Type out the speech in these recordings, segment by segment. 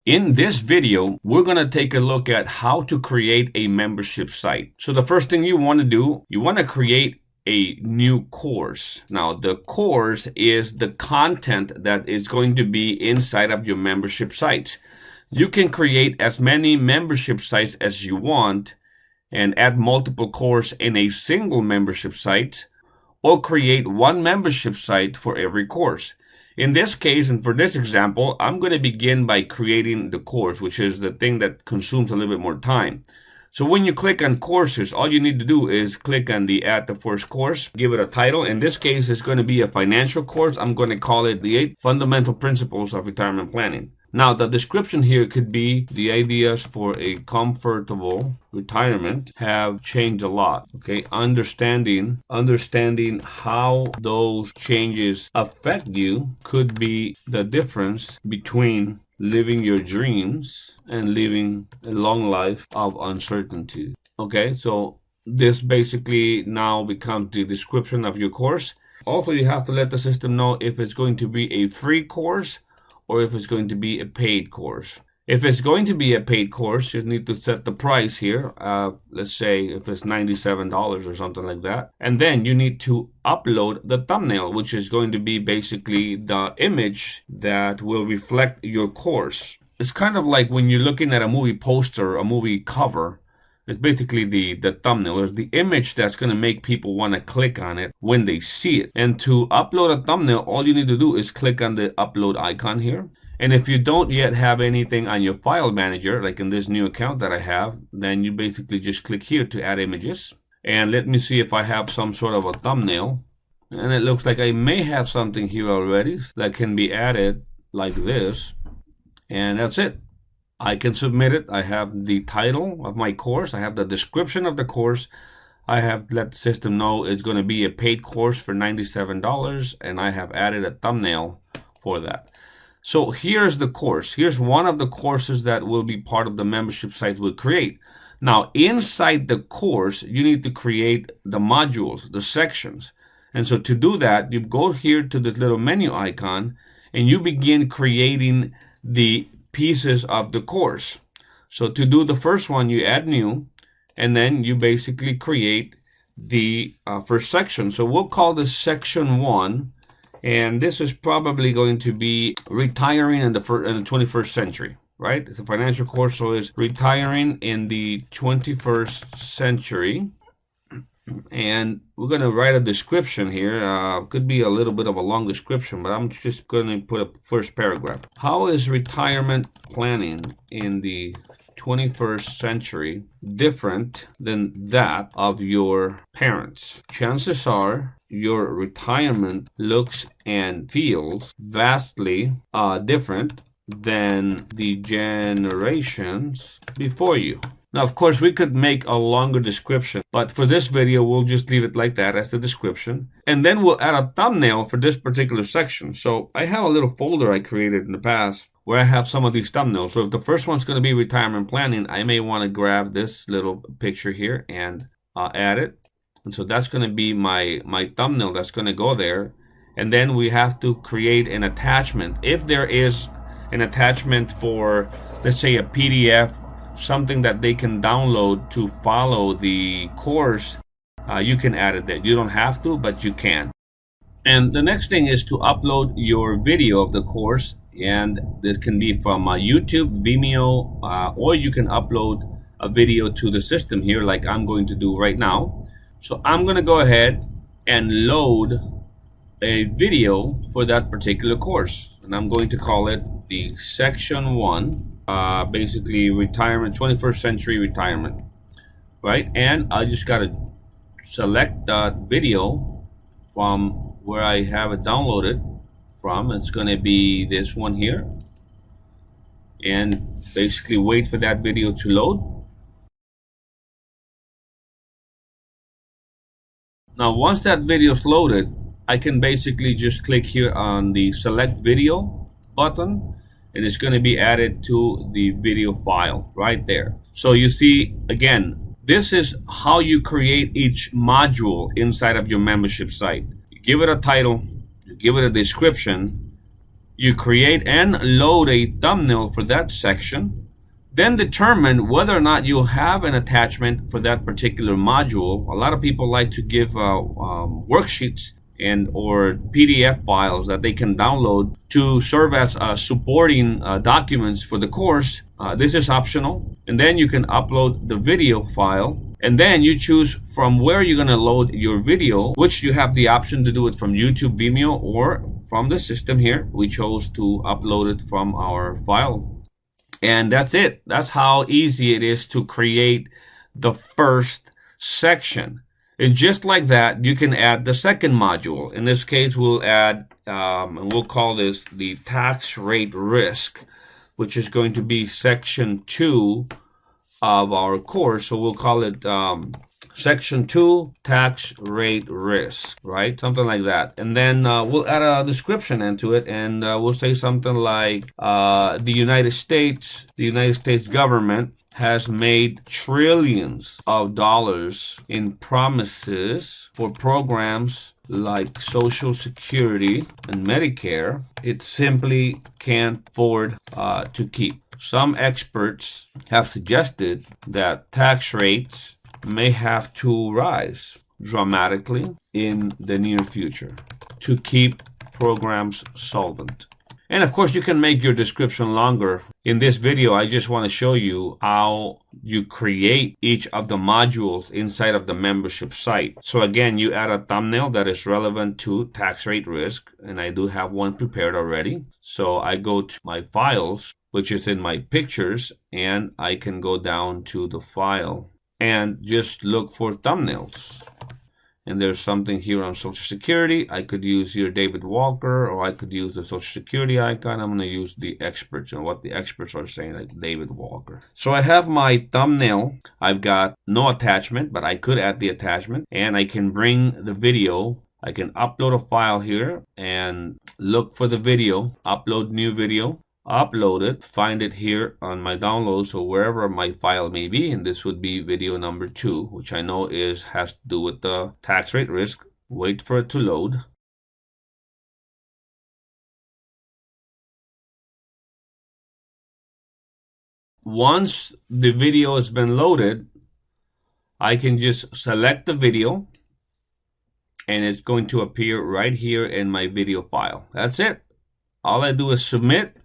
In this video, we're going to take a look at how to create a membership site. So the first thing you want to do, you want to create a new course. Now, the course is the content that is going to be inside of your membership site. You can create as many membership sites as you want and add multiple courses in a single membership site, or create one membership site for every course. In this case, and for this example, I'm going to begin by creating the course, which is the thing that consumes a little bit more time. So when you click on courses, all you need to do is click on the add the first course, give it a title. In this case, it's going to be a financial course. I'm going to call it the 8 Fundamental Principles of Retirement Planning. Now, the description here could be the ideas for a comfortable retirement have changed a lot. Okay, understanding how those changes affect you could be the difference between living your dreams and living a long life of uncertainty. Okay, so this basically now becomes the description of your course. Also, you have to let the system know if it's going to be a free course or if it's going to be a paid course. If it's going to be a paid course, you need to set the price here. Let's say if it's $97 or something like that. And then you need to upload the thumbnail, which is going to be basically the image that will reflect your course. It's kind of like when you're looking at a movie poster, a movie cover. It's basically the thumbnail, or the image that's going to make people want to click on it when they see it. And to upload a thumbnail, all you need to do is click on the upload icon here. And if you don't yet have anything on your file manager, like in this new account that I have, then you basically just click here to add images. And let me see if I have some sort of a thumbnail. And it looks like I may have something here already that can be added like this. And that's it. I can submit it. I have the title of my course. I have the description of the course. I have let the system know it's going to be a paid course for $97, and I have added a thumbnail for that. So here's the course. Here's one of the courses that will be part of the membership site we'll create. Now, inside the course, you need to create the modules, the sections. And so to do that, you go here to this little menu icon, and you begin creating the pieces of the course. So to do the first one, you add new, and then you basically create the first section. So we'll call this section 1, and this is probably going to be retiring in the 21st century, right? It's a financial course, so it's retiring in the 21st century. And we're going to write a description here. Could be a little bit of a long description, but I'm just going to put a first paragraph. How is retirement planning in the 21st century different than that of your parents? Chances are your retirement looks and feels vastly different than the generations before you. Now, of course, we could make a longer description, but for this video, we'll just leave it like that as the description. And then we'll add a thumbnail for this particular section. So I have a little folder I created in the past where I have some of these thumbnails. So if the first one's going to be retirement planning, I may want to grab this little picture here and add it. And so that's going to be my thumbnail that's going to go there. And then we have to create an attachment. If there is an attachment for, let's say, a PDF, something that they can download to follow the course, you can add it there. You don't have to, but you can. And the next thing is to upload your video of the course, and this can be from YouTube, Vimeo, or you can upload a video to the system here like I'm going to do right now. So I'm going to go ahead and load a video for that particular course, and I'm going to call it the section 1. Basically retirement, 21st century retirement, right? And I just got to select that video from where I have it downloaded from. It's going to be this one here, and basically wait for that video to load. Now, once that video is loaded, I can basically just click here on the select video button, and it's going to be added to the video file right there. So you see, again, this is how you create each module inside of your membership site. You give it a title, you give it a description, You create and load a thumbnail for that section. Then determine whether or not you have an attachment for that particular module. A lot of people like to give worksheets and or PDF files that they can download to serve as supporting documents for the course. This is optional. And then you can upload the video file. And then you choose from where you're going to load your video, which you have the option to do it from YouTube, Vimeo, or from the system here. We chose to upload it from our file. And that's it. That's how easy it is to create the first section. And just like that, you can add the second module. In this case, we'll add, and we'll call this the tax rate risk, which is going to be section 2 of our course. So we'll call it section 2 tax rate risk, right? Something like that. And then we'll add a description into it, and we'll say something like the United States government has made trillions of dollars in promises for programs like Social Security and Medicare. It simply can't afford to keep. Some experts have suggested that tax rates may have to rise dramatically in the near future to keep programs solvent. And of course, you can make your description longer. In this video, I just want to show you how you create each of the modules inside of the membership site. So again, you add a thumbnail that is relevant to tax rate risk, and I do have one prepared already. So I go to my files, which is in my pictures, and I can go down to the file and just look for thumbnails. And there's something here on Social Security. I could use here David Walker, or I could use the Social Security icon. I'm going to use the experts and what the experts are saying, like David Walker. So I have my thumbnail. I've got no attachment, but I could add the attachment, and I can bring the video. I can upload a file here and look for the video, upload new video, upload it, find it here on my downloads or wherever my file may be, and this would be video number 2, which I know has to do with the tax rate risk. Wait for it to load. Once the video has been loaded, I can just select the video, and it's going to appear right here in my video file. That's it. All I do is submit,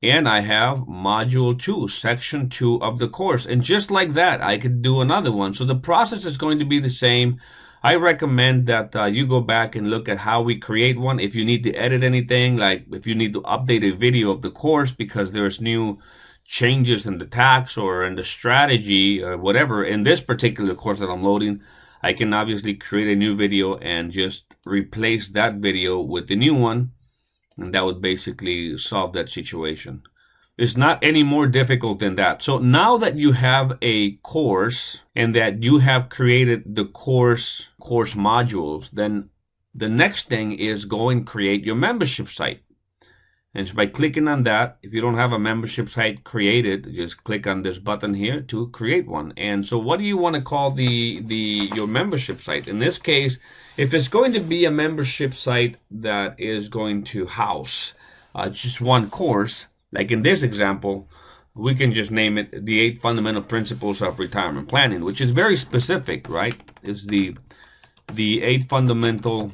and I have module 2, section 2 of the course. And just like that, I could do another one. So the process is going to be the same. I recommend that you go back and look at how we create one. If you need to edit anything, like if you need to update a video of the course because there's new changes in the tax or in the strategy or whatever in this particular course that I'm loading, I can obviously create a new video and just replace that video with the new one. And that would basically solve that situation. It's not any more difficult than that. So now that you have a course and that you have created the course modules, then the next thing is go and create your membership site. And so by clicking on that, if you don't have a membership site created, just click on this button here to create one. And so what do you want to call your membership site? In this case, if it's going to be a membership site that is going to house just one course, like in this example, we can just name it the 8 Fundamental Principles of Retirement Planning, which is very specific, right? It's the 8 fundamental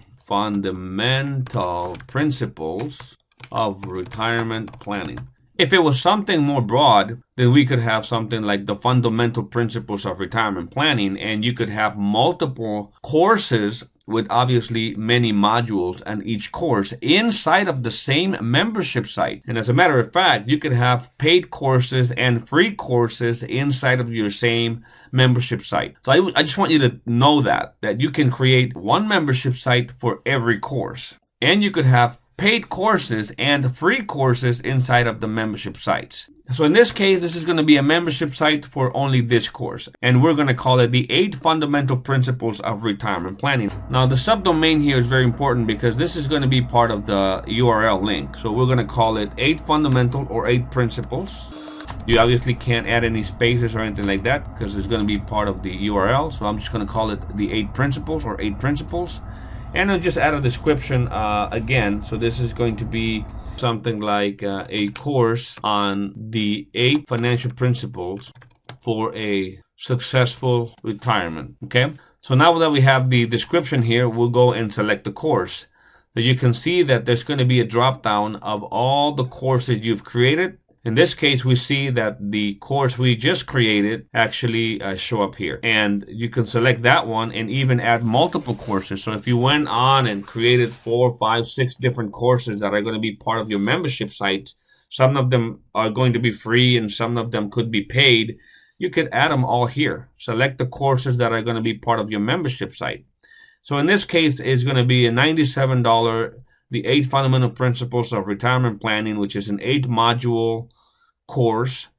principles of retirement planning. If it was something more broad, then we could have something like the fundamental principles of retirement planning, and you could have multiple courses with obviously many modules and each course inside of the same membership site. And as a matter of fact, you could have paid courses and free courses inside of your same membership site. So I just want you to know that you can create one membership site for every course, and you could have paid courses and free courses inside of the membership sites. So in this case, this is going to be a membership site for only this course, and we're going to call it the 8 Fundamental Principles of Retirement Planning. Now the subdomain here is very important because this is going to be part of the URL link. So we're going to call it 8 Fundamental or 8 Principles. You obviously can't add any spaces or anything like that because it's going to be part of the URL. So I'm just going to call it the 8 Principles or 8 Principles. And I'll just add a description again. So this is going to be something like a course on the 8 financial principles for a successful retirement. Okay, so now that we have the description here, we'll go and select the course. So you can see that there's going to be a drop down of all the courses you've created. In this case, we see that the course we just created actually show up here, and you can select that one and even add multiple courses. So if you went on and created 4, 5, 6 different courses that are going to be part of your membership site, some of them are going to be free and some of them could be paid. You could add them all here. Select the courses that are going to be part of your membership site. So in this case, it's going to be a $97, the 8 Fundamental Principles of Retirement Planning, which is an 8-module course.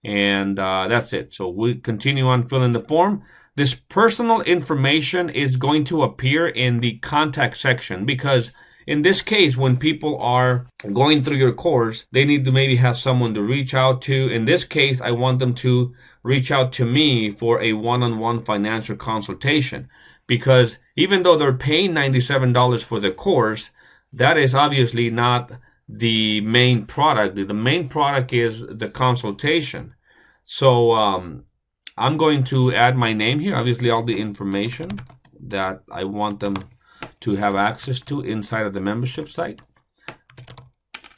And that's it. So we continue on filling the form. This personal information is going to appear in the contact section, because in this case, when people are going through your course, they need to maybe have someone to reach out to. In this case, I want them to reach out to me for a one-on-one financial consultation, because even though they're paying $97 for the course, that is obviously not the main product. The main product is the consultation. So I'm going to add my name here, obviously all the information that I want them to have access to inside of the membership site.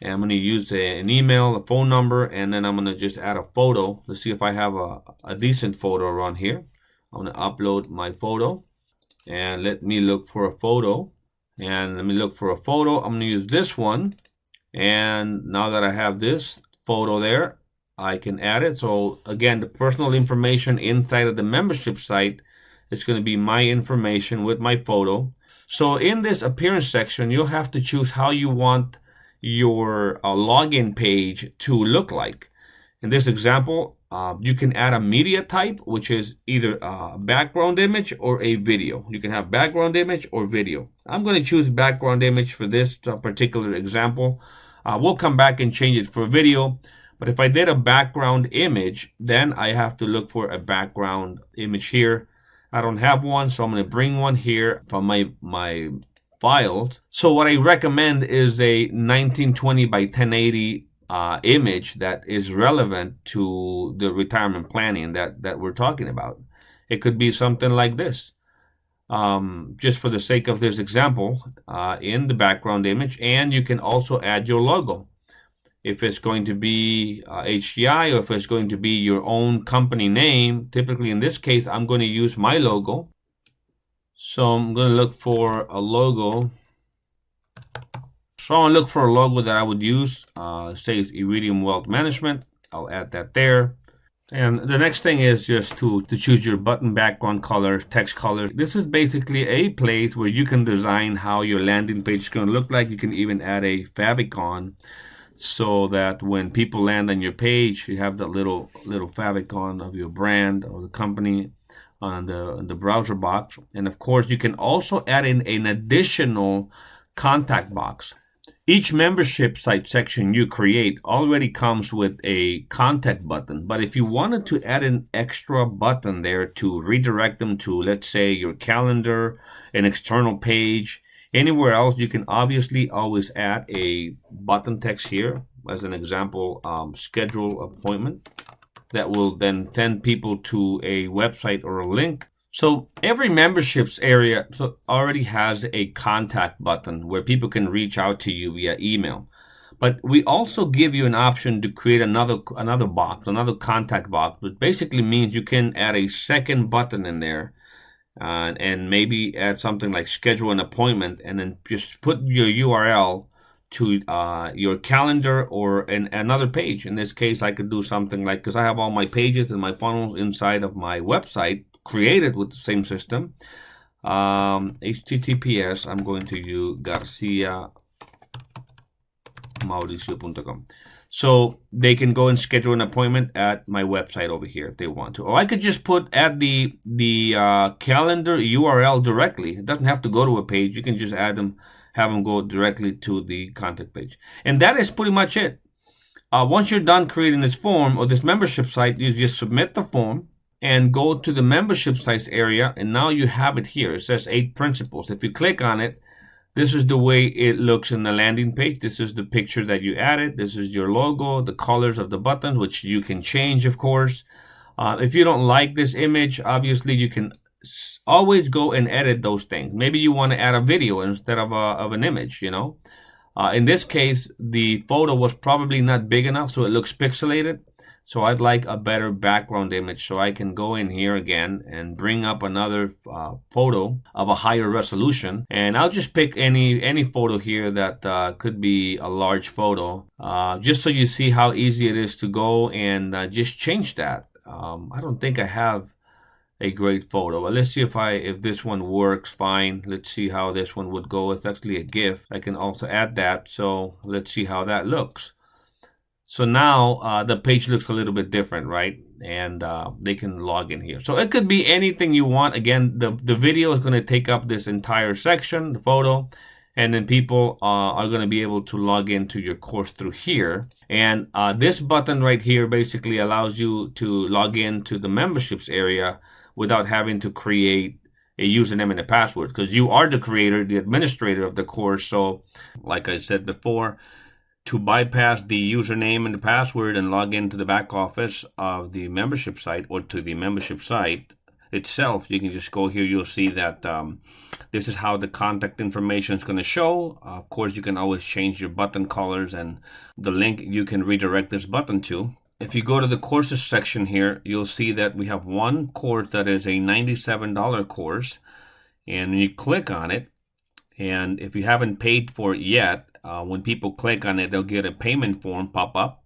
And I'm going to use an email, a phone number, and then I'm going to just add a photo. Let's see if I have a decent photo around here. I'm going to upload my photo, and let me look for a photo. And let me look for a photo. I'm going to use this one. And now that I have this photo there, I can add it. So again, the personal information inside of the membership site is going to be my information with my photo. So in this appearance section, you'll have to choose how you want your login page to look like. In this example, you can add a media type, which is either a background image or a video. You can have background image or video. I'm going to choose background image for this particular example. We'll come back and change it for video. But if I did a background image, then I have to look for a background image here. I don't have one, so I'm going to bring one here from my files. So what I recommend is a 1920 by 1080 image that is relevant to the retirement planning that we're talking about. It could be something like this. Just for the sake of this example, in the background image, and you can also add your logo. If it's going to be HGI, or if it's going to be your own company name, typically in this case, I'm going to use my logo. So I'm going to look for a logo. So I'm going to look for a logo that I would use. Says Iridium Wealth Management. I'll add that there. And the next thing is just to choose your button background color, text color. This is basically a place where you can design how your landing page is going to look like. You can even add a favicon, so that when people land on your page, you have that little favicon of your brand or the company on the browser box. And of course, you can also add in an additional contact box. Each membership site section you create already comes with a contact button, but if you wanted to add an extra button there to redirect them to, let's say, your calendar, an external page, anywhere else, you can obviously always add a button text here. As an example, schedule appointment. That will then send people to a website or a link. So every memberships area already has a contact button where people can reach out to you via email. But we also give you an option to create another box, another contact box, which basically means you can add a second button in there. And maybe add something like schedule an appointment, and then just put your URL to your calendar or another page. In this case, I could do something like, because I have all my pages and my funnels inside of my website created with the same system. HTTPS, I'm going to use garciamauricio.com. So they can go and schedule an appointment at my website over here if they want to. Or I could just add the calendar URL directly. It doesn't have to go to a page. You can just have them go directly to the contact page. And that is pretty much it. Once you're done creating this form or this membership site, you just submit the form and go to the membership sites area. And now you have it here. It says 8 principles. If you click on it, This is the way it looks in the landing page. This is the picture that you added. This is your logo, the colors of the buttons, which you can change, of course. If you don't like this image, obviously you can always go and edit those things. Maybe you want to add a video instead of an image, you know. In this case, the photo was probably not big enough, so it looks pixelated. So I'd like a better background image, so I can go in here again and bring up another photo of a higher resolution. And I'll just pick any photo here that could be a large photo, just so you see how easy it is to go and just change that. I don't think I have a great photo, but let's see if this one works fine. Let's see how this one would go. It's actually a GIF. I can also add that, so let's see how that looks. So now the page looks a little bit different, right? And they can log in here. So it could be anything you want. Again, the video is going to take up this entire section, the photo, and then people are going to be able to log into your course through here. And this button right here basically allows you to log into the memberships area without having to create a username and a password, because you are the creator, the administrator of the course. So like I said before, to bypass the username and the password and log into the back office of the membership site or to the membership site itself, you can just go here. You'll see that this is how the contact information is going to show. Of course, you can always change your button colors and the link you can redirect this button to. If you go to the courses section here, you'll see that we have one course that is a $97 course. And when you click on it, and if you haven't paid for it yet, when people click on it, they'll get a payment form pop up.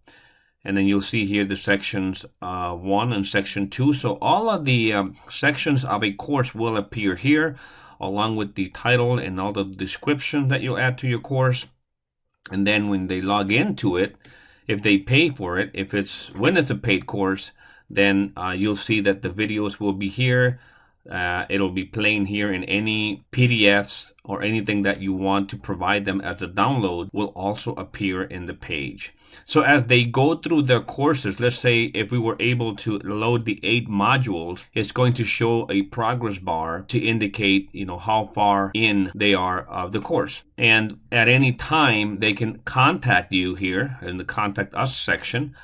And then you'll see here the sections 1 and section 2. So all of the sections of a course will appear here, along with the title and all the description that you'll add to your course. And then when they log into it, if they pay for it, when it's a paid course, then you'll see that the videos will be here. It'll be playing here, in any PDFs or anything that you want to provide them as a download will also appear in the page. So as they go through their courses, let's say if we were able to load the 8 modules, it's going to show a progress bar to indicate, you know, how far in they are of the course. And at any time, they can contact you here in the Contact Us section,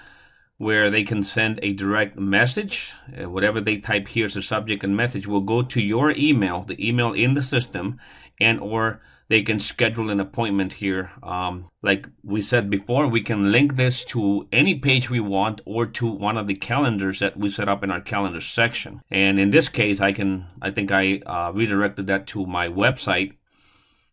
where they can send a direct message. Whatever they type here as a subject and message will go to your email, the email in the system, and or they can schedule an appointment here. Like we said before, we can link this to any page we want or to one of the calendars that we set up in our calendar section. And in this case, I think I redirected that to my website,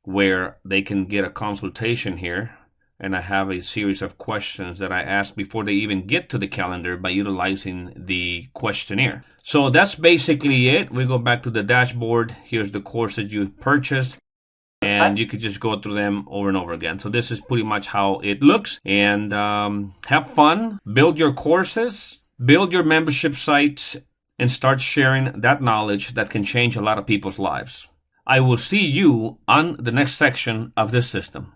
where they can get a consultation here. And I have a series of questions that I ask before they even get to the calendar by utilizing the questionnaire. So that's basically it. We go back to the dashboard. Here's the courses you've purchased, and you could just go through them over and over again. So this is pretty much how it looks. And have fun, build your courses, build your membership sites, and start sharing that knowledge that can change a lot of people's lives. I will see you on the next section of this system.